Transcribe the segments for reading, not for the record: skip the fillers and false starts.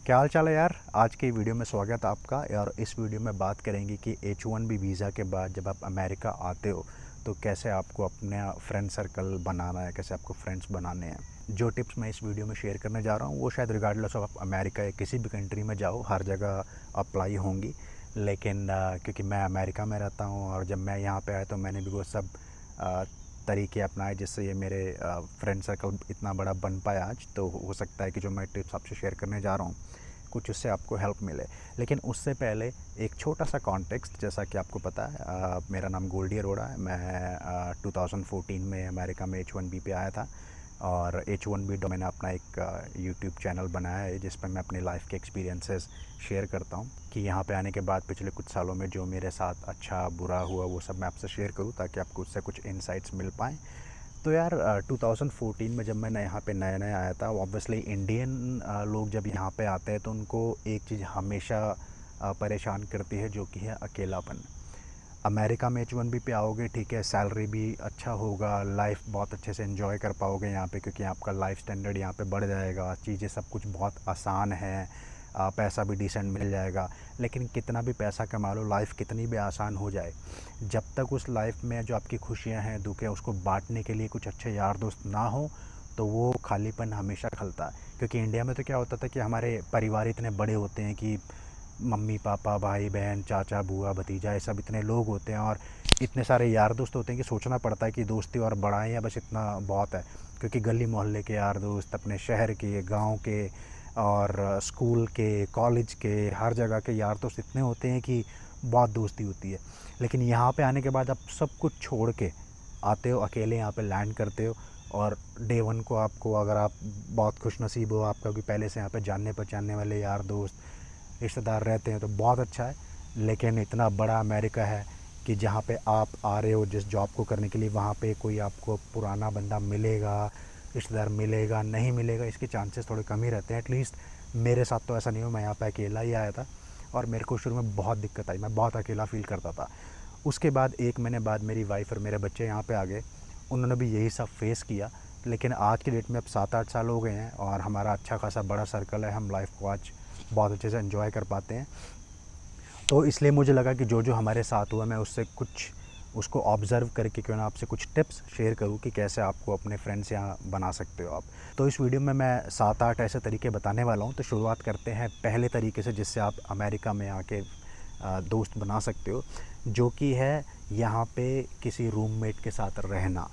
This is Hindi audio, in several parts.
क्या हाल चाल है यार। आज की वीडियो में स्वागत है आपका। और इस वीडियो में बात करेंगे कि H1B वीज़ा के बाद जब आप अमेरिका आते हो तो कैसे आपको अपना फ्रेंड सर्कल बनाना है, कैसे आपको फ्रेंड्स बनाने हैं। जो टिप्स मैं इस वीडियो में शेयर करने जा रहा हूँ वो शायद रिगार्डलेस ऑफ आप अमेरिका या किसी भी कंट्री में जाओ हर जगह अप्लाई होंगी। लेकिन क्योंकि मैं अमेरिका में रहता हूँ और जब मैं यहाँ पे आया तो मैंने भी वो सब अ, तरीके अपनाए जिससे ये मेरे फ्रेंड सर्कल इतना बड़ा बन पाया आज। तो हो सकता है कि जो मैं टिप्स आपसे शेयर करने जा रहा हूँ कुछ उससे आपको हेल्प मिले। लेकिन उससे पहले एक छोटा सा कॉन्टेक्स्ट, जैसा कि आपको पता है मेरा नाम गोल्डी अरोड़ा है। मैं 2014 में अमेरिका में H1B पे आया था और H1B मैंने अपना एक यूट्यूब चैनल बनाया है जिस पर मैं अपनी लाइफ के एक्सपीरियंसेस शेयर करता हूँ कि यहाँ पे आने के बाद पिछले कुछ सालों में जो मेरे साथ अच्छा बुरा हुआ वो सब मैं आपसे शेयर करूँ ताकि आपको उससे कुछ इंसाइट्स मिल पाएँ। तो यार 2014 में जब मैं यहाँ पे नया नया आया था, ऑब्वियसली इंडियन लोग जब यहाँ पे आते हैं तो उनको एक चीज़ हमेशा परेशान करती है जो कि है अकेलापन। अमेरिका में H1B पे आओगे, ठीक है, सैलरी भी अच्छा होगा, लाइफ बहुत अच्छे से एंजॉय कर पाओगे यहाँ पे क्योंकि आपका लाइफ स्टैंडर्ड यहाँ पे बढ़ जाएगा, चीज़ें सब कुछ बहुत आसान है, पैसा भी डिसेंट मिल जाएगा। लेकिन कितना भी पैसा कमा लो, लाइफ कितनी भी आसान हो जाए, जब तक उस लाइफ में जो आपकी खुशियाँ हैं दुख है उसको बांटने के लिए कुछ अच्छे यार दोस्त ना हो तो वो खालीपन हमेशा खलता है। क्योंकि इंडिया में तो क्या होता था कि हमारे परिवार इतने बड़े होते हैं कि मम्मी पापा भाई बहन चाचा बुआ भतीजा ये सब इतने लोग होते हैं और इतने सारे यार दोस्त होते हैं कि सोचना पड़ता है कि दोस्ती और बढ़ाएं या बस इतना बहुत है। क्योंकि गली मोहल्ले के यार दोस्त, अपने शहर के, गांव के और स्कूल के, कॉलेज के, हर जगह के यार दोस्त इतने होते हैं कि बहुत दोस्ती होती है। लेकिन यहाँ पे आने के बाद आप सब कुछ छोड़ के आते हो, अकेले यहाँ पे लैंड करते हो और डे वन को आपको, अगर आप बहुत खुशनसीब हो, आपका भी पहले से यहाँ पे जानने पहचानने वाले यार दोस्त रिश्तेदार रहते हैं तो बहुत अच्छा है। लेकिन इतना बड़ा अमेरिका है कि जहाँ पे आप आ रहे हो जिस जॉब को करने के लिए, वहाँ पे कोई आपको पुराना बंदा मिलेगा, रिश्तेदार मिलेगा नहीं मिलेगा, इसके चांसेस थोड़े कम ही रहते हैं। एटलीस्ट मेरे साथ तो ऐसा नहीं हो, मैं यहाँ पे अकेला ही आया था और मेरे को शुरू में बहुत दिक्कत आई, मैं बहुत अकेला फ़ील करता था। उसके बाद 1 महीने बाद मेरी वाइफ़ और मेरे बच्चे यहाँ पे आ गए, उन्होंने भी यही सब फेस किया। लेकिन आज की डेट में अब 7-8 साल हो गए हैं और हमारा अच्छा खासा बड़ा सर्कल है, हम लाइफ को आज बहुत अच्छे से एंजॉय कर पाते हैं। तो इसलिए मुझे लगा कि जो जो हमारे साथ हुआ मैं उससे कुछ उसको ऑब्ज़र्व करके क्यों ना आपसे कुछ टिप्स शेयर करूं कि कैसे आपको अपने फ्रेंड्स यहाँ बना सकते हो आप। तो इस वीडियो में मैं 7-8 ऐसे तरीके बताने वाला हूं। तो शुरुआत करते हैं पहले तरीके से जिससे आप अमेरिका में आके दोस्त बना सकते हो, जो कि है यहाँ पे किसी रूममेट के साथ रहना।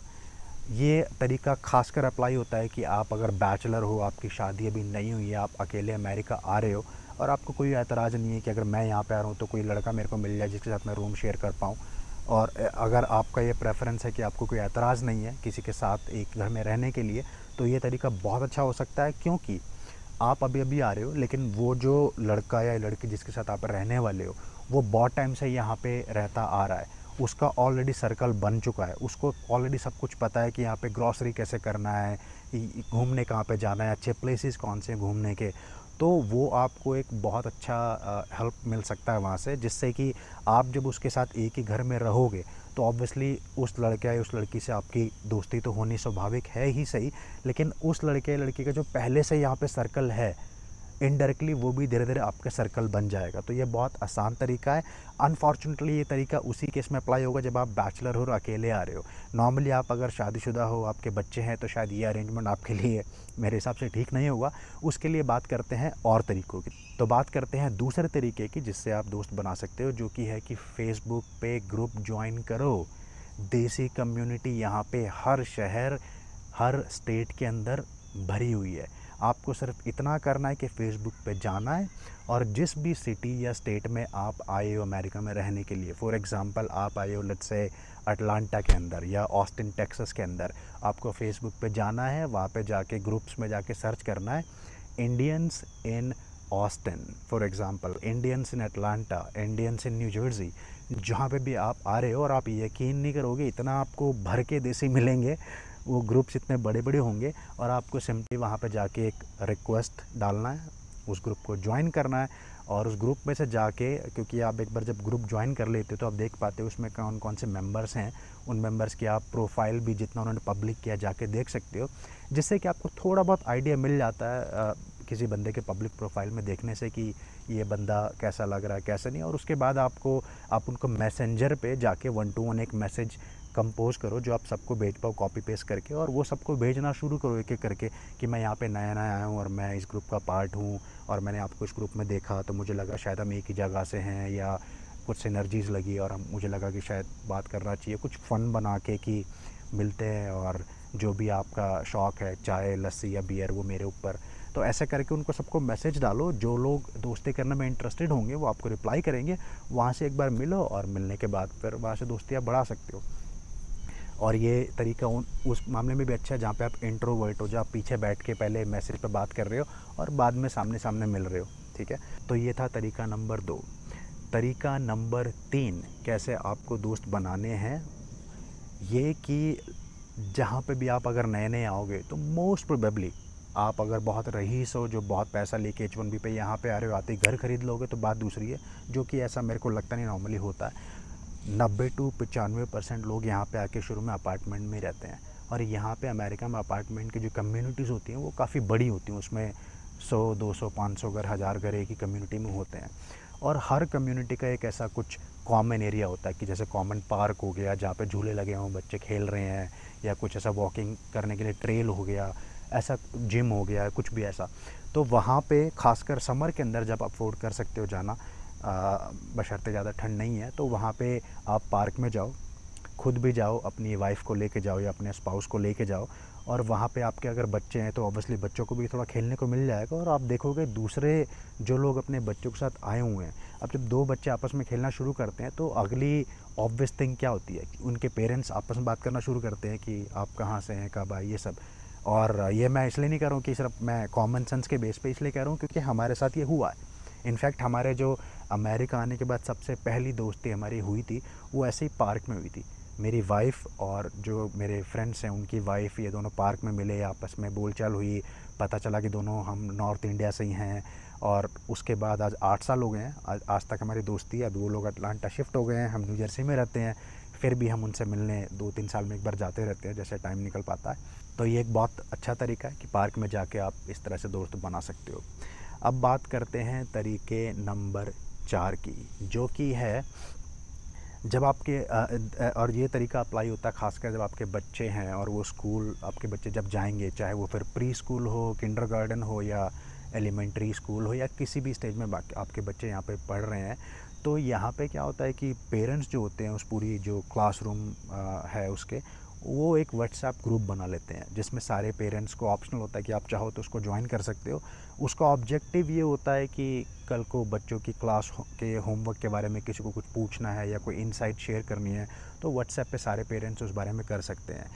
ये तरीका खासकर अप्लाई होता है कि आप अगर बैचलर हो, आपकी शादी अभी नहीं हुई है, आप अकेले अमेरिका आ रहे हो और आपको कोई एतराज़ नहीं है कि अगर मैं यहाँ पे आ रहा हूँ तो कोई लड़का मेरे को मिल जाए जिसके साथ मैं रूम शेयर कर पाऊँ। और अगर आपका ये प्रेफरेंस है कि आपको कोई एतराज़ नहीं है किसी के साथ एक घर में रहने के लिए, तो ये तरीका बहुत अच्छा हो सकता है। क्योंकि आप अभी अभी आ रहे हो लेकिन वो जो लड़का या लड़की जिसके साथ आप रहने वाले हो वो बहुत टाइम से यहाँ पे रहता आ रहा है, उसका ऑलरेडी सर्कल बन चुका है, उसको ऑलरेडी सब कुछ पता है कि यहाँ पे ग्रॉसरी कैसे करना है, घूमने कहाँ पे जाना है, अच्छे प्लेसेस कौन से घूमने के। तो वो आपको एक बहुत अच्छा हेल्प मिल सकता है वहाँ से, जिससे कि आप जब उसके साथ एक ही घर में रहोगे तो ऑब्वियसली उस लड़के या उस लड़की से आपकी दोस्ती तो होनी स्वाभाविक है ही सही, लेकिन उस लड़के या लड़की का जो पहले से यहाँ पे सर्कल है इनडायरेक्टली वो भी धीरे धीरे आपका सर्कल बन जाएगा। तो ये बहुत आसान तरीका है। अनफॉर्चुनेटली ये तरीका उसी केस में अप्लाई होगा जब आप बैचलर हो और अकेले आ रहे हो। नॉर्मली आप अगर शादीशुदा हो, आपके बच्चे हैं, तो शायद ये अरेंजमेंट आपके लिए मेरे हिसाब से ठीक नहीं होगा। उसके लिए बात करते हैं और तरीक़ों की। तो बात करते हैं दूसरे तरीके की जिससे आप दोस्त बना सकते हो, जो कि है कि फ़ेसबुक पे ग्रुप ज्वाइन करो। देसी कम्युनिटी यहाँ पे हर शहर, हर स्टेट के अंदर भरी हुई है। आपको सिर्फ इतना करना है कि फ़ेसबुक पे जाना है और जिस भी सिटी या स्टेट में आप आए हो अमेरिका में रहने के लिए, फॉर एग्ज़ाम्पल आप आए हो लेट्स से अटलांटा के अंदर या ऑस्टिन टेक्सास के अंदर, आपको फ़ेसबुक पे जाना है, वहाँ पे जाके ग्रुप्स में जाके सर्च करना है Indians in Austin, for example Indians in Atlanta, Indians in new Jersey. जहाँ पे भी आप आ रहे हो और आप यकीन नहीं करोगे इतना आपको भर के देसी मिलेंगे, वो ग्रुप्स इतने बड़े बड़े होंगे और आपको सिंपली वहाँ पे जाके एक रिक्वेस्ट डालना है, उस ग्रुप को ज्वाइन करना है और उस ग्रुप में से जाके, क्योंकि आप एक बार जब ग्रुप ज्वाइन कर लेते हो तो आप देख पाते हो उसमें कौन कौन से मेंबर्स हैं, उन मेंबर्स की आप प्रोफाइल भी जितना उन्होंने पब्लिक किया जाके देख सकते हो, जिससे कि आपको थोड़ा बहुत आइडिया मिल जाता है किसी बंदे के पब्लिक प्रोफाइल में देखने से कि ये बंदा कैसा लग रहा है कैसा नहीं, और उसके बाद आप उनको मैसेंजर पे जाके 1-to-1 एक मैसेज कंपोज करो जो आप सबको भेज पाओ कॉपी पेस्ट करके, और वो सबको भेजना शुरू करो एक एक करके कि मैं यहाँ पे नया नया आया हूँ और मैं इस ग्रुप का पार्ट हूँ, और मैंने आपको इस ग्रुप में देखा तो मुझे लगा शायद हम एक ही जगह से हैं, या कुछ सिनर्जीज़ लगी और हम मुझे लगा कि शायद बात करना चाहिए, कुछ फ़न बना के कि मिलते हैं और जो भी आपका शौक़ है चाय लस्सी या बियर वो मेरे ऊपर। तो ऐसे करके उनको सबको मैसेज डालो, जो लोग दोस्ती करने में इंटरेस्टेड होंगे वो आपको रिप्लाई करेंगे, वहाँ से एक बार मिलो और मिलने के बाद फिर वहाँ से दोस्ती आप बढ़ा सकते हो। और ये तरीका उस मामले में भी अच्छा है जहाँ पे आप इंट्रोवर्ट हो, जहाँ आप पीछे बैठ के पहले मैसेज पे बात कर रहे हो और बाद में सामने सामने मिल रहे हो, ठीक है। तो ये था तरीका नंबर 2। तरीका नंबर 3 कैसे आपको दोस्त बनाने हैं, ये कि जहाँ पे भी आप अगर नए नए आओगे तो मोस्ट प्रोबेबली आप अगर बहुत रईस हो जो बहुत पैसा लेके H1B पे यहाँ पे आ रहे हो, आते ही घर खरीद लोगे तो बात दूसरी है, जो कि ऐसा मेरे को लगता नहीं नॉर्मली होता है। 90-95% लोग यहाँ पे आके शुरू में अपार्टमेंट में रहते हैं, और यहाँ पे अमेरिका में अपार्टमेंट की जो कम्युनिटीज़ होती हैं वो काफ़ी बड़ी होती हैं, उसमें 100, 200, 500 घर, 1000 घर एक ही कम्युनिटी में होते हैं। और हर कम्युनिटी का एक ऐसा कुछ कॉमन एरिया होता है कि जैसे कॉमन पार्क हो गया जहाँ पे झूले लगे हों, बच्चे खेल रहे हैं, या कुछ ऐसा वॉकिंग करने के लिए ट्रेल हो गया, ऐसा जिम हो गया, कुछ भी ऐसा। तो वहाँ पे खासकर समर के अंदर जब अफोर्ड कर सकते हो जाना, बशर्ते ज़्यादा ठंड नहीं है, तो वहाँ पे आप पार्क में जाओ, खुद भी जाओ, अपनी वाइफ को लेके जाओ या अपने स्पाउस को लेके जाओ, और वहाँ पे आपके अगर बच्चे हैं तो ऑब्वियसली बच्चों को भी थोड़ा खेलने को मिल जाएगा, और आप देखोगे दूसरे जो लोग अपने बच्चों के साथ आए हुए हैं, अब जब 2 बच्चे आपस में खेलना शुरू करते हैं तो अगली ऑब्वियस थिंग क्या होती है कि उनके पेरेंट्स आपस में बात करना शुरू करते हैं कि आप कहाँ से हैं, कब आए, ये सब। और ये मैं इसलिए नहीं कह रहा हूँ कि सिर्फ मैं कॉमन सेंस के बेस पे इसलिए कह रहा हूँ क्योंकि हमारे साथ ये हुआ है। इनफैक्ट हमारे जो अमेरिका आने के बाद सबसे पहली दोस्ती हमारी हुई थी वो ऐसे ही पार्क में हुई थी। मेरी वाइफ़ और जो मेरे फ्रेंड्स हैं उनकी वाइफ़, ये दोनों पार्क में मिले, आपस में बोलचाल हुई, पता चला कि दोनों हम नॉर्थ इंडिया से ही हैं, और उसके बाद आज 8 साल हो गए हैं, आज तक हमारी दोस्ती है। अभी वो लोग अटलांटा शिफ्ट हो गए हैं, हम न्यू जर्सी में रहते हैं, फिर भी हम उनसे मिलने 2-3 साल में एक बार जाते रहते हैं जैसे टाइम निकल पाता है। तो ये एक बहुत अच्छा तरीका है कि पार्क में जाके आप इस तरह से दोस्त बना सकते हो। अब बात करते हैं तरीके नंबर 4 की, जो कि है जब आपके और ये तरीका अप्लाई होता है खासकर जब आपके बच्चे हैं और वो स्कूल, आपके बच्चे जब जाएंगे, चाहे वो फिर प्री स्कूल हो, किंडरगार्टन हो, या एलिमेंट्री स्कूल हो, या किसी भी स्टेज में आपके बच्चे यहाँ पे पढ़ रहे हैं, तो यहाँ पे क्या होता है कि पेरेंट्स जो होते हैं उस पूरी जो क्लासरूम है उसके, वो एक व्हाट्सएप ग्रुप बना लेते हैं जिसमें सारे पेरेंट्स को ऑप्शनल होता है कि आप चाहो तो उसको ज्वाइन कर सकते हो। उसका ऑब्जेक्टिव ये होता है कि कल को बच्चों की क्लास के होमवर्क के बारे में किसी को कुछ पूछना है या कोई इनसाइट शेयर करनी है तो व्हाट्सएप पे सारे पेरेंट्स उस बारे में कर सकते हैं।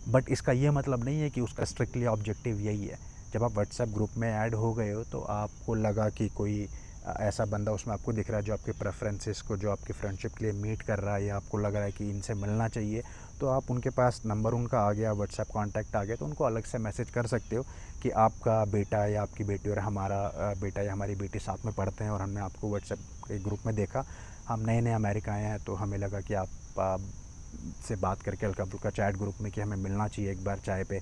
बट इसका ये मतलब नहीं है कि उसका स्ट्रिक्टली ऑब्जेक्टिव यही है। जब आप व्हाट्सएप ग्रुप में ऐड हो गए हो तो आपको लगा कि कोई ऐसा बंदा उसमें आपको दिख रहा है जो आपके प्रेफरेंसेस को, जो आपकी फ्रेंडशिप के लिए मीट कर रहा है, या आपको लग रहा है कि इनसे मिलना चाहिए, तो आप उनके पास नंबर उनका आ गया, व्हाट्सएप कांटेक्ट आ गया, तो उनको अलग से मैसेज कर सकते हो कि आपका बेटा या आपकी बेटी और हमारा बेटा या हमारी बेटी साथ में पढ़ते हैं और हमने आपको व्हाट्सएप के ग्रुप में देखा, हम नए नए अमेरिका आए हैं तो हमें लगा कि आप से बात करके हल्का फुल्का चैट ग्रुप में कि हमें मिलना चाहिए एक बार चाय पे।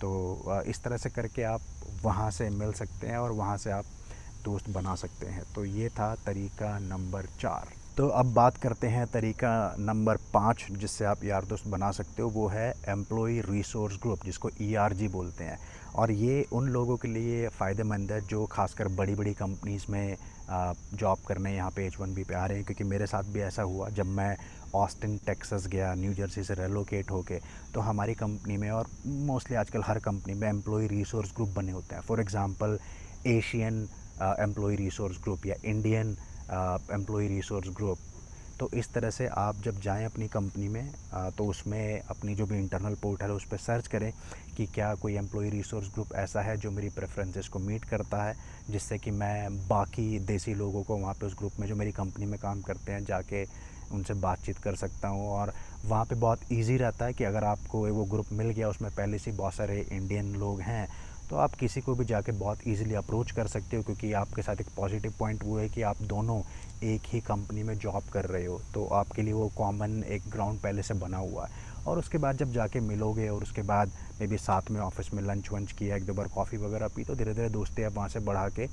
तो इस तरह से करके आप वहाँ से मिल सकते हैं और वहाँ से आप दोस्त बना सकते हैं। तो ये था तरीका नंबर 4। तो अब बात करते हैं तरीका नंबर 5 जिससे आप यार दोस्त बना सकते हो, वो है एम्प्लॉय रिसोर्स ग्रुप, जिसको ERG बोलते हैं। और ये उन लोगों के लिए फ़ायदेमंद है जो खासकर बड़ी बड़ी कंपनीज़ में जॉब करने यहाँ पे H1B पे आ रहे हैं, क्योंकि मेरे साथ भी ऐसा हुआ जब मैं ऑस्टिन टेक्सास गया न्यू जर्सी से रेलोकेट होके, तो हमारी कंपनी में और मोस्टली आजकल हर कंपनी में एम्प्लॉय रिसोर्स ग्रुप बने होते हैं। For example Asian employee resource group या इंडियन एम्प्लॉय रिसोर्स ग्रुप। तो इस तरह से आप जब जाएं अपनी कंपनी में तो उसमें अपनी जो भी इंटरनल पोर्टल है उस पर सर्च करें कि क्या कोई एम्प्लॉय रिसोर्स ग्रुप ऐसा है जो मेरी प्रेफरेंसेस को मीट करता है, जिससे कि मैं बाकी देसी लोगों को वहाँ पे उस ग्रुप में जो मेरी कंपनी में काम करते हैं जाके उनसे बातचीत कर सकता हूँ। और वहाँ पे बहुत इजी रहता है कि अगर आपको वो ग्रुप मिल गया, उसमें पहले से बहुत सारे इंडियन लोग हैं, तो आप किसी को भी जाके बहुत इजीली अप्रोच कर सकते हो, क्योंकि आपके साथ एक पॉजिटिव पॉइंट वो है कि आप दोनों एक ही कंपनी में जॉब कर रहे हो, तो आपके लिए वो कॉमन एक ग्राउंड पहले से बना हुआ है। और उसके बाद जब जाके मिलोगे और उसके बाद मे बी साथ में ऑफिस में लंच वंच किया, एक दो बार कॉफ़ी वगैरह पी, तो धीरे धीरे दोस्ती आप वहाँ से बढ़ा के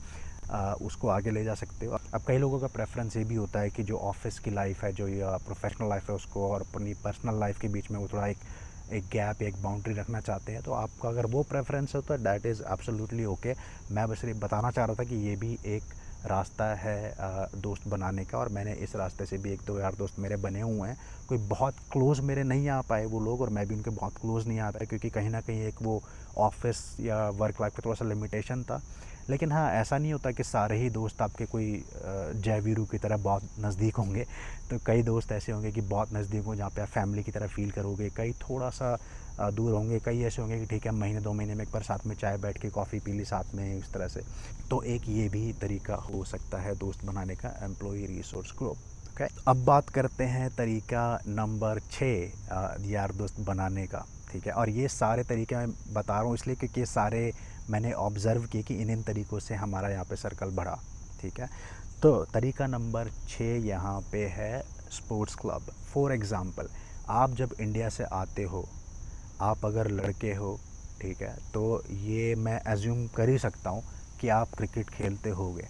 उसको आगे ले जा सकते हो। अब कई लोगों का प्रेफरेंस ये भी होता है कि जो ऑफिस की लाइफ है, जो या प्रोफेशनल लाइफ है, उसको और अपनी पर्सनल लाइफ के बीच में वो थोड़ा एक गैप, एक बाउंड्री रखना चाहते हैं। तो आपका अगर वो प्रेफरेंस है तो दैट इज़ एब्सोल्युटली ओके। मैं बस ये बताना चाह रहा था कि ये भी एक रास्ता है दोस्त बनाने का, और मैंने इस रास्ते से भी एक दो यार दोस्त मेरे बने हुए हैं। कोई बहुत क्लोज़ मेरे नहीं आ पाए वो लोग, और मैं भी उनके बहुत क्लोज़ नहीं आ पाए, क्योंकि कहीं ना कहीं एक वो ऑफिस या वर्क लाइफ का थोड़ा सा लिमिटेशन था। लेकिन हाँ, ऐसा नहीं होता कि सारे ही दोस्त आपके कोई जय वीरू की तरह बहुत नज़दीक होंगे। तो कई दोस्त ऐसे होंगे कि बहुत नज़दीक हो, जहाँ पे आप फैमिली की तरह फ़ील करोगे। कई थोड़ा सा दूर होंगे। कई ऐसे होंगे कि ठीक है, महीने 2 महीने में एक बार साथ में चाय बैठ के कॉफ़ी पी ली साथ में, इस तरह से। तो एक ये भी तरीका हो सकता है दोस्त बनाने का, एम्प्लॉय रिसोर्स ग्रुप। ओके, अब बात करते हैं तरीका नंबर 6 यार दोस्त बनाने का। ठीक है, और ये सारे तरीके मैं बता रहा हूँ इसलिए क्योंकि ये सारे मैंने ऑब्ज़र्व किए कि इन तरीक़ों से हमारा यहाँ पे सर्कल बढ़ा। ठीक है, तो तरीका नंबर 6 यहाँ पे है स्पोर्ट्स क्लब। फॉर एग्ज़ाम्पल, आप जब इंडिया से आते हो, आप अगर लड़के हो, ठीक है, तो ये मैं एज्यूम कर ही सकता हूँ कि आप क्रिकेट खेलते होगे।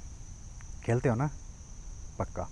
खेलते हो ना? पक्का।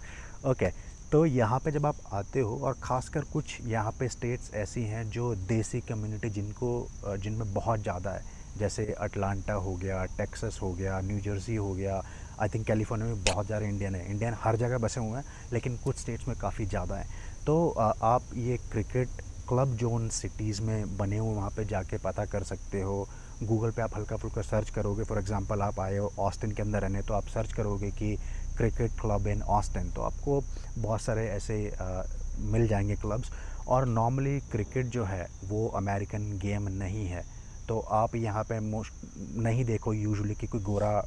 ओके, तो यहाँ पे जब आप आते हो, और ख़ासकर कुछ यहाँ पे स्टेट्स ऐसी हैं जो देसी कम्युनिटी जिनमें बहुत ज़्यादा है, जैसे अटलांटा हो गया, टेक्सास हो गया, न्यू जर्सी हो गया। आई थिंक कैलिफोर्निया में बहुत ज़्यादा इंडियन है। इंडियन हर जगह बसे हुए हैं, लेकिन कुछ स्टेट्स में काफ़ी ज़्यादा हैं। तो आप ये क्रिकेट क्लब जो उन सिटीज़ में बने हुए, वहाँ पे जाके पता कर सकते हो। गूगल पे आप हल्का फुल्का सर्च करोगे। फॉर एग्जांपल, आप आए हो ऑस्टिन के अंदर रहने, तो आप सर्च करोगे कि क्रिकेट क्लब इन ऑस्टिन, तो आपको बहुत सारे ऐसे मिल जाएंगे क्लब्स। और नॉर्मली क्रिकेट जो है वो अमेरिकन गेम नहीं है, तो आप यहाँ पे मोस्ट नहीं देखो यूजुअली कि कोई गोरा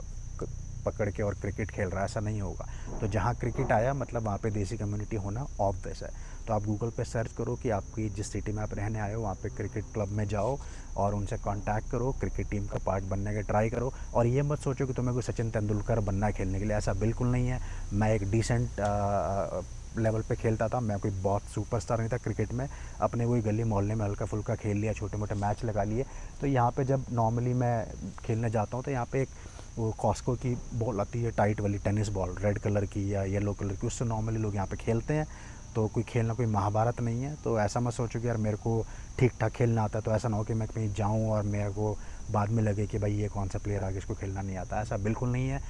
पकड़ के और क्रिकेट खेल रहा है, ऐसा नहीं होगा। तो जहाँ क्रिकेट आया मतलब वहाँ पे देसी कम्युनिटी होना ऑब्वियस है। तो आप गूगल पे सर्च करो कि आपकी जिस सिटी में आप रहने आए हो वहाँ पे क्रिकेट क्लब में जाओ और उनसे कांटेक्ट करो, क्रिकेट टीम का पार्ट बनने का ट्राई करो। और ये मत सोचो कि तुम्हें कोई सचिन तेंदुलकर बनना है खेलने के लिए, ऐसा बिल्कुल नहीं है। मैं एक डिसेंट लेवल पे खेलता था, मैं कोई बहुत सुपरस्टार नहीं था क्रिकेट में। अपने वही गली मोहल्ले में हल्का फुल्का खेल लिया, छोटे मोटे मैच लगा लिए। तो यहाँ पे जब नॉर्मली मैं खेलने जाता हूँ तो यहाँ पे एक वो कॉस्को की बॉल आती है, टाइट वाली टेनिस बॉल, रेड कलर की या येलो कलर की, उससे नॉर्मली लोग यहाँ पे खेलते हैं। तो कोई खेलना कोई महाभारत नहीं है। तो ऐसा मत सोचो कि यार मेरे को ठीक ठाक खेलना आता है, तो ऐसा ना हो कि मैं कहीं जाऊँ और मेरे को बाद में लगे कि भाई ये कौन सा प्लेयर आगे, इसको खेलना नहीं आता। ऐसा बिल्कुल नहीं है।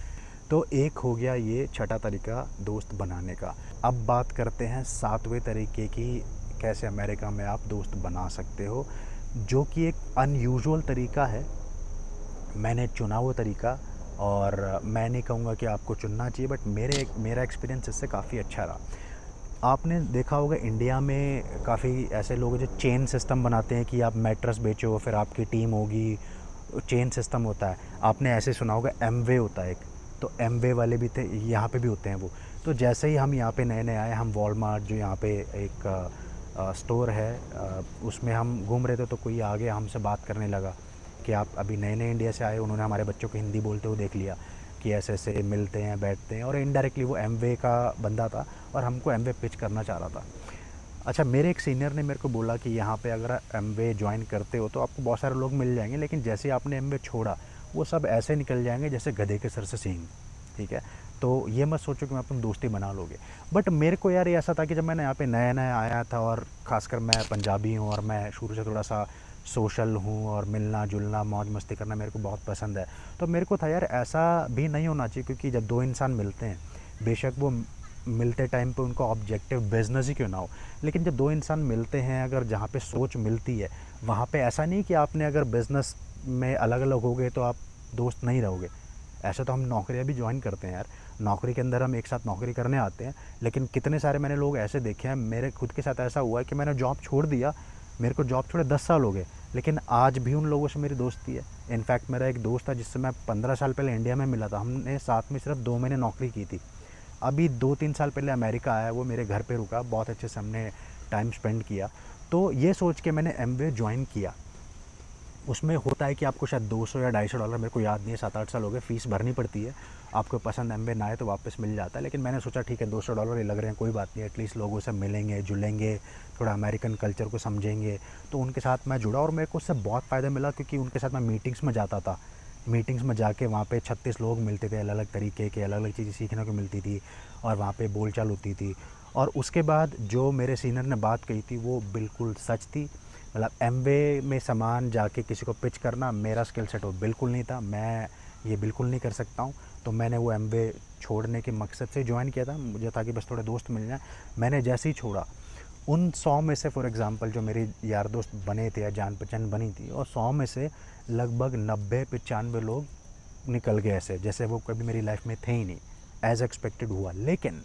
तो एक हो गया ये छठा तरीका दोस्त बनाने का। अब बात करते हैं 7वें तरीके की, कैसे अमेरिका में आप दोस्त बना सकते हो, जो कि एक अनयूजुअल तरीका है। मैंने चुना वो तरीका, और मैं नहीं कहूँगा कि आपको चुनना चाहिए, बट मेरा एक्सपीरियंस इससे काफ़ी अच्छा रहा। आपने देखा होगा इंडिया में काफ़ी ऐसे लोग हैं जो चेन सिस्टम बनाते हैं कि आप मैट्रेस बेचो फिर आपकी टीम होगी, चेन सिस्टम होता है। आपने ऐसे सुना होगा एमवे होता है एक, तो एमवे वाले भी थे, यहाँ पे भी होते हैं वो। तो जैसे ही हम यहाँ पे नए नए आए, हम वॉलमार्ट जो यहाँ पे एक स्टोर है उसमें हम घूम रहे थे, तो कोई आगे हमसे बात करने लगा कि आप अभी नए नए इंडिया से आए। उन्होंने हमारे बच्चों को हिंदी बोलते हुए देख लिया कि ऐसे ऐसे मिलते हैं, बैठते हैं, और इनडायरेक्टली वो एमवे का बंदा था और हमको एमवे पिच करना चाह रहा था। अच्छा, मेरे एक सीनियर ने मेरे को बोला कि यहाँ पे अगर एमवे ज्वाइन करते हो तो आपको बहुत सारे लोग मिल जाएंगे, लेकिन जैसे ही आपने एमवे छोड़ा वो सब ऐसे निकल जाएंगे जैसे गधे के सर से सींग। ठीक है, तो ये मत सोचो कि मैं तुम दोस्ती बना लोगे। बट मेरे को यार ये ऐसा था कि जब मैंने यहाँ पे नया नया आया था, और ख़ासकर मैं पंजाबी हूँ और मैं शुरू से थोड़ा सा सोशल हूँ, और मिलना जुलना मौज मस्ती करना मेरे को बहुत पसंद है। तो मेरे को था यार ऐसा भी नहीं होना चाहिए, क्योंकि जब दो इंसान मिलते हैं, बेशक वो मिलते टाइम पे उनका ऑब्जेक्टिव बिजनेस ही क्यों ना हो, लेकिन जब दो इंसान मिलते हैं, अगर जहाँ पे सोच मिलती है वहाँ पे ऐसा नहीं कि आपने अगर बिज़नेस में अलग अलग हो गए तो आप दोस्त नहीं रहोगे। ऐसा तो हम नौकरियाँ भी ज्वाइन करते हैं यार, नौकरी के अंदर हम एक साथ नौकरी करने आते हैं, लेकिन कितने सारे मैंने लोग ऐसे देखे हैं। मेरे खुद के साथ ऐसा हुआ है कि मैंने जॉब छोड़ दिया, मेरे को जॉब छोड़े 10 साल हो गए, लेकिन आज भी उन लोगों से मेरी दोस्ती है। इनफैक्ट मेरा एक दोस्त था जिससे मैं 15 साल पहले इंडिया में मिला था, हमने साथ में सिर्फ 2 महीने नौकरी की थी। अभी 2-3 साल पहले अमेरिका आया, वो मेरे घर पे रुका, बहुत अच्छे से हमने टाइम स्पेंड किया। तो ये सोच के मैंने एमवे ज्वाइन किया। उसमें होता है कि आपको शायद 200 या $250, मेरे को याद नहीं है, 7-8 साल हो गए, फ़ीस भरनी पड़ती है। आपको पसंद एमवे ना आए तो वापस मिल जाता है, लेकिन मैंने सोचा ठीक है $200 ही लग रहे हैं, कोई बात नहीं, एटलीस्ट लोगों से मिलेंगे जुलेंगे, थोड़ा अमेरिकन कल्चर को समझेंगे। तो उनके साथ मैं जुड़ा और मेरे को उससे बहुत फ़ायदा मिला, क्योंकि उनके साथ मैं मीटिंग्स में जाता था। मीटिंग्स में जाके वहाँ पे 36 लोग मिलते थे, अलग अलग तरीके के, अलग अलग चीज़ें सीखने को मिलती थी और वहाँ पे बोलचाल होती थी। और उसके बाद जो मेरे सीनियर ने बात कही थी वो बिल्कुल सच थी। मतलब एमवे में सामान जाके किसी को पिच करना मेरा स्किल सेट वो बिल्कुल नहीं था, मैं ये बिल्कुल नहीं कर सकता हूँ। तो मैंने वो एमवे छोड़ने के मकसद से ज्वाइन किया था, मुझे ताकि बस थोड़े दोस्त मिल जाएँ। मैंने जैसे ही छोड़ा, उन 100 में से फॉर एग्ज़ाम्पल जो मेरे यार दोस्त बने थे या जान पहचान बनी थी, और 100 में से लगभग 90-95 लोग निकल गए ऐसे जैसे वो कभी मेरी लाइफ में थे ही नहीं, एज़ एक्सपेक्टेड हुआ। लेकिन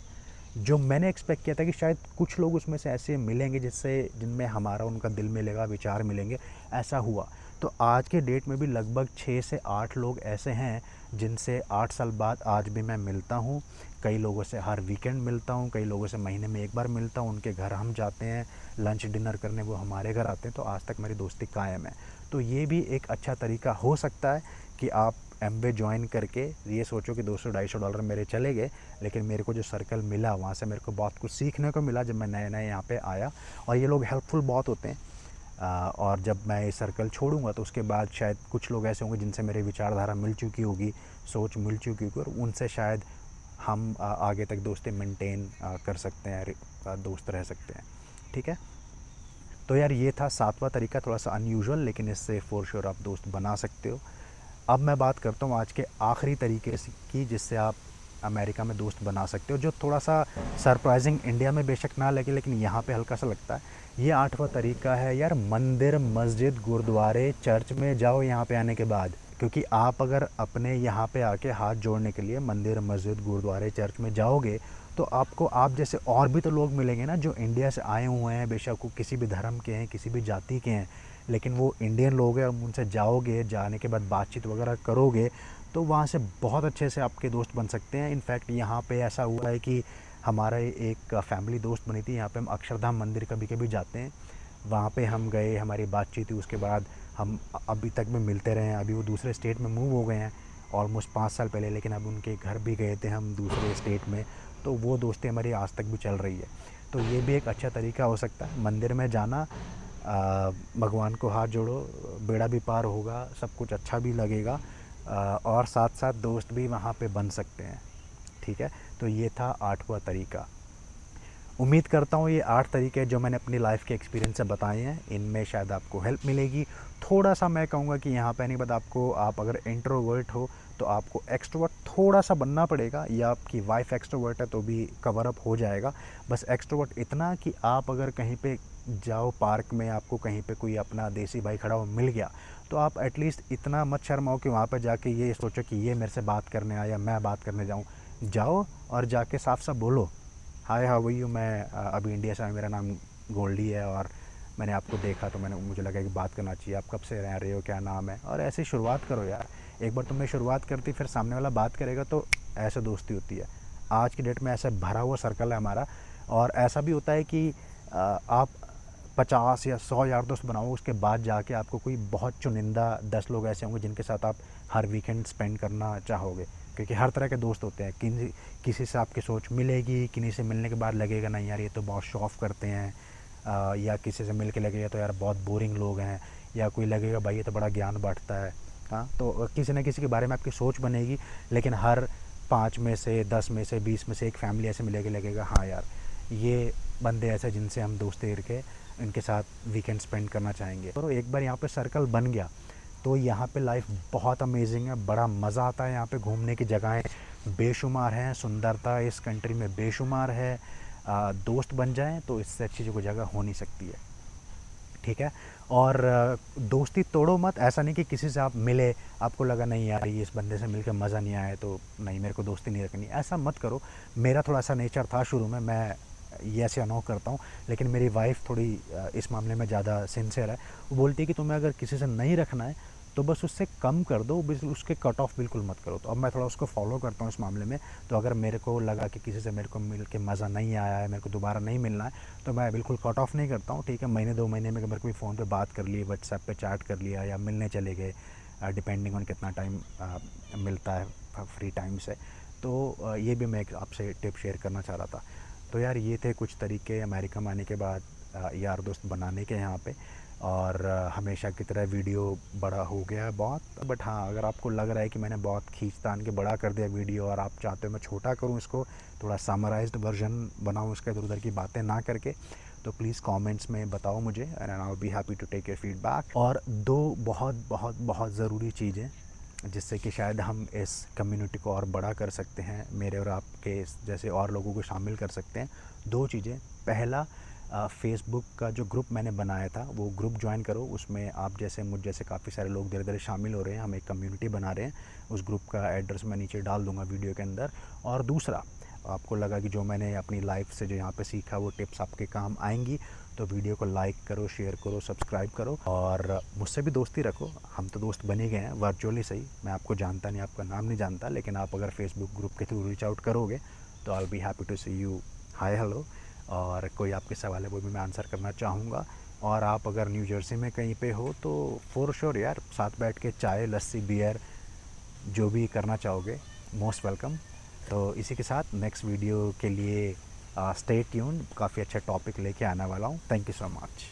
जो मैंने एक्सपेक्ट किया था कि शायद कुछ लोग उसमें से ऐसे मिलेंगे जिससे जिनमें हमारा उनका दिल मिलेगा, विचार मिलेंगे, ऐसा हुआ। तो आज के डेट में भी लगभग 6 से 8 लोग ऐसे हैं जिनसे 8 साल बाद आज भी मैं मिलता हूँ। कई लोगों से हर वीकेंड मिलता हूँ, कई लोगों से महीने में एक बार मिलता हूँ, उनके घर हम जाते हैं लंच डिनर करने, वो हमारे घर आते हैं, तो आज तक मेरी दोस्ती कायम है। तो ये भी एक अच्छा तरीका हो सकता है कि आप एमवे ज्वाइन करके ये सोचो कि $200-250 मेरे चले गए, लेकिन मेरे को जो सर्कल मिला वहाँ से मेरे को बहुत कुछ सीखने को मिला जब मैं नए नए यहाँ पे आया। और ये लोग हेल्पफुल बहुत होते हैं। और जब मैं ये सर्कल छोड़ूंगा तो उसके बाद शायद कुछ लोग ऐसे होंगे जिनसे मेरी विचारधारा मिल चुकी होगी, सोच मिल चुकी होगी, और उनसे शायद हम आगे तक दोस्ती मेंटेन कर सकते हैं, दोस्त रह सकते हैं। ठीक है। तो यार ये था 7वां तरीका, थोड़ा सा अनयूजुअल, लेकिन इससे फॉर श्योर आप दोस्त बना सकते हो। अब मैं बात करता हूँ आज के आखिरी तरीके की जिससे आप अमेरिका में दोस्त बना सकते हो, जो थोड़ा सा सरप्राइजिंग इंडिया में बेशक ना लगे लेकिन यहाँ पे हल्का सा लगता है। ये 8वां तरीका है यार, मंदिर मस्जिद गुरुद्वारे चर्च में जाओ यहाँ पे आने के बाद। क्योंकि आप अगर अपने यहाँ पे आके हाथ जोड़ने के लिए मंदिर मस्जिद गुरुद्वारे चर्च में जाओगे तो आपको आप जैसे और भी तो लोग मिलेंगे ना जो इंडिया से आए हुए हैं, बेशक वो किसी भी धर्म के हैं, किसी भी जाति के हैं, लेकिन वो इंडियन लोग हैं। उनसे जाओगे, जाने के बाद बातचीत वगैरह करोगे तो वहाँ से बहुत अच्छे से आपके दोस्त बन सकते हैं। इनफैक्ट यहाँ पे ऐसा हुआ है कि हमारा एक फैमिली दोस्त बनी थी, यहाँ पे हम अक्षरधाम मंदिर कभी कभी जाते हैं, वहाँ पे हम गए, हमारी बातचीत हुई, उसके बाद हम अभी तक में मिलते रहे हैं। अभी वो दूसरे स्टेट में मूव हो गए हैं ऑलमोस्ट 5 साल पहले, लेकिन अब उनके घर भी गए थे हम दूसरे स्टेट में, तो वो दोस्ती हमारी आज तक भी चल रही है। तो ये भी एक अच्छा तरीका हो सकता है, मंदिर में जाना, भगवान को हाथ जोड़ो, बेड़ा भी पार होगा, सब कुछ अच्छा भी लगेगा, और साथ साथ दोस्त भी वहाँ पे बन सकते हैं। ठीक है। तो ये था 8वां तरीका। उम्मीद करता हूँ ये 8 तरीके जो मैंने अपनी लाइफ के एक्सपीरियंस से बताए हैं, इनमें शायद आपको हेल्प मिलेगी। थोड़ा सा मैं कहूँगा कि यहाँ पे आने के बाद आपको, आप अगर इंट्रोवर्ट हो तो आपको एक्सट्रोवर्ट थोड़ा सा बनना पड़ेगा, या आपकी वाइफ एक्सट्रोवर्ट है तो भी कवर अप हो जाएगा। बस एक्सट्रोवर्ट इतना कि आप अगर कहीं पे जाओ पार्क में, आपको कहीं पे कोई अपना देसी भाई खड़ा हो मिल गया, तो आप एटलीस्ट इतना मत शर्माओ कि वहाँ पर जाके ये सोचो कि ये मेरे से बात करने आया, मैं बात करने जाऊँ। जाओ और जाके साफ साफ बोलो, हाय हाउ आर यू, मैं अभी इंडिया से आया, मेरा नाम गोल्डी है और मैंने आपको देखा तो मुझे लगा कि बात करना चाहिए, आप कब से रह रहे हो, क्या नाम है, और ऐसे शुरुआत करो यार। एक बार तुमने शुरुआत करती फिर सामने वाला बात करेगा, तो ऐसे दोस्ती होती है। आज की डेट में ऐसे भरा हुआ सर्कल है हमारा। और ऐसा भी होता है कि आप 50 या 100 यार दोस्त बनाओ, उसके बाद जाके आपको कोई बहुत चुनिंदा 10 लोग ऐसे होंगे जिनके साथ आप हर वीकेंड स्पेंड करना चाहोगे, क्योंकि हर तरह के दोस्त होते हैं। किसी से आपकी सोच मिलेगी, किन्हीं से मिलने के बाद लगेगा नहीं यार ये तो बहुत शो ऑफ करते हैं, या किसी से मिल के लगेगा तो यार बहुत बोरिंग लोग हैं, या कोई लगेगा भाई ये तो बड़ा ज्ञान बांटता है। हाँ, तो किसी न किसी के बारे में आपकी सोच बनेगी, लेकिन हर 5 में से 10 में से 20 में से एक फैमिली ऐसे मिलेगी, लगेगा हाँ यार ये बंदे ऐसे जिनसे हम दोस्ती करके इनके साथ वीकेंड स्पेंड करना चाहेंगे। तो एक बार यहाँ पे सर्कल बन गया तो यहाँ पे लाइफ बहुत अमेजिंग है, बड़ा मज़ा आता है। यहाँ पे घूमने की जगहें बेशुमार हैं, सुंदरता इस कंट्री में बेशुमार है। दोस्त बन जाएं तो इससे अच्छी कोई जगह हो नहीं सकती है। ठीक है। और दोस्ती तोड़ो मत, ऐसा नहीं कि किसी से आप मिले, आपको लगा नहीं यार ये इस बंदे से मिलकर मज़ा नहीं आया तो नहीं मेरे को दोस्ती नहीं रखनी, ऐसा मत करो। मेरा थोड़ा सा नेचर था शुरू में, मैं येस या नो करता हूँ, लेकिन मेरी वाइफ थोड़ी इस मामले में ज़्यादा सिंसियर है। वो बोलती है कि तुम्हें अगर किसी से नहीं रखना है तो बस उससे कम कर दो, बिल्कुल उसके कट ऑफ बिल्कुल मत करो। तो अब मैं थोड़ा उसको फॉलो करता हूँ इस मामले में। तो अगर मेरे को लगा कि किसी से मेरे को मिल के मज़ा नहीं आया है, मेरे को दोबारा नहीं मिलना है, तो मैं बिल्कुल कट ऑफ नहीं करता हूँ, ठीक है। महीने 2 महीने में मेरे को भी फ़ोन पे बात कर ली, व्हाट्सएप पे चैट कर लिया या मिलने चले गए, डिपेंडिंग ऑन कितना टाइम मिलता है फ्री टाइम से। तो ये भी मैं एक आपसे टिप शेयर करना चाह रहा था। तो यार ये थे कुछ तरीके अमेरिका में आने के बाद यार दोस्त बनाने के यहाँ पे। और हमेशा की तरह वीडियो बड़ा हो गया है बहुत, बट हाँ, अगर आपको लग रहा है कि मैंने बहुत खींच-तान के बड़ा कर दिया वीडियो और आप चाहते हो मैं छोटा करूँ इसको, थोड़ा समराइज़्ड वर्ज़न बनाऊँ इसका, इधर-उधर की बातें ना करके, तो प्लीज़ कमेंट्स में बताओ मुझे, and I will be happy to take your feedback. और 2 बहुत बहुत बहुत ज़रूरी चीज़ें जिससे कि शायद हम इस कम्युनिटी को और बड़ा कर सकते हैं, मेरे और आपके जैसे और लोगों को शामिल कर सकते हैं। 2 चीज़ें, पहला फ़ेसबुक का जो ग्रुप मैंने बनाया था वो ग्रुप ज्वाइन करो, उसमें आप जैसे मुझ जैसे काफ़ी सारे लोग धीरे-धीरे शामिल हो रहे हैं, हम एक कम्युनिटी बना रहे हैं। उस ग्रुप का एड्रेस मैं नीचे डाल दूँगा वीडियो के अंदर। और दूसरा, आपको लगा कि जो मैंने अपनी लाइफ से जो यहाँ पे सीखा वो टिप्स आपके काम आएँगी, तो वीडियो को लाइक करो, शेयर करो, सब्सक्राइब करो और मुझसे भी दोस्ती रखो। हम तो दोस्त बन ही गए हैं, वर्चुअली सही, मैं आपको जानता नहीं, आपका नाम नहीं जानता, लेकिन आप अगर फेसबुक ग्रुप के थ्रू रीच आउट करोगे तो I will be happy to see you, hi hello. और कोई आपके सवाल है वो भी मैं आंसर करना चाहूँगा। और आप अगर न्यू जर्सी में कहीं पे हो तो फॉर श्योर यार, साथ बैठ के चाय, लस्सी, बियर जो भी करना चाहोगे, मोस्ट वेलकम। तो इसी के साथ नेक्स्ट वीडियो के लिए स्टे ट्यून्ड, काफ़ी अच्छा टॉपिक लेके आने वाला हूँ। Thank you so much.